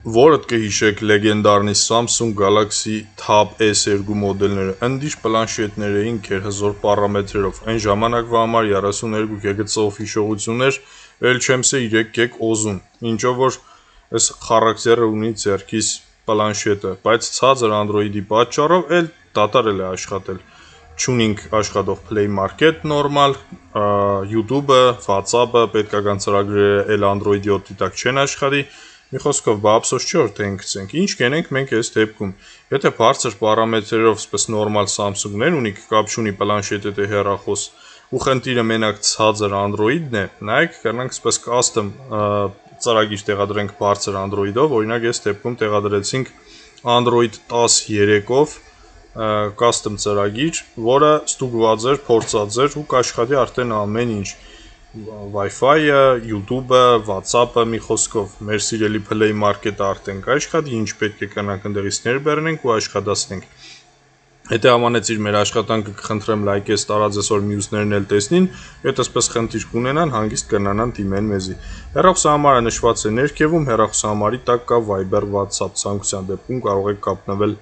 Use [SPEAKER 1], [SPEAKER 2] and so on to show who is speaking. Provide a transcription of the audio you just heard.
[SPEAKER 1] Որդ կհիշեք լեգենդարնի Samsung Galaxy Tab S2 մոդելները, ընդիշ պլանշետներ էին գերհզոր պարամետրերով, այն ժամանակվա համար 32 գգց-ով հիշողություններ, էլ չեմ սե 3 գեկ օզում, ինչով որ այս խարակտերը ունի ձեռքիս պլանշետը, բայց ցածր Android-ի պատճառով էլ դատարել է աշխատել, չունինք աշխատող Play Market նորմալ, YouTube-ը, WhatsApp-ը, պետքական ծրագրերը էլ Android-ի օդի տակ չեն աշխատի. Մի խոսքով, բա ափսոս չէ որ թե ընկցենք, ինչ կենենք մենք այս դեպքում, եթե բարձր պարամետրերով սպես նորմալ Samsung-ներ ունիք, կապ չունի պլանշետը թե հեռախոս, ու խնդիրը մենակ ցածր Android-ն է, նայեք կրնանք սպես custom ծրագիր տեղադրենք բարձր Android-ով, օրինակ այս դեպքում տեղադրեցինք Android 13-ով custom ծրագիր, որը ստուգված էր, փորձած էր ու կաշխատի արդեն ամեն ինչ, Wi-Fi-ը, YouTube-ը, WhatsApp-ը, մի խոսքով, մեր սիրելի Play Market-ը արդեն կաշխատի, ինչ պետք է կանանք ընդեղից ներբեռնենք ու աշխատացնենք։ Եթե համանեցիր մեր աշխատանքը, կխնդրեմ լայքես, տարածես, որ մյուսներն էլ տեսնին, եթե սպես խնդիր կունենան, հանգիստ կնանան դիմեն մեզի։ Հեռախոսահամարը նշված է ներքևում, հեռախոսահամարի տակ կա Viber, WhatsApp, ցանկության դեպքում կարող եք կապնվել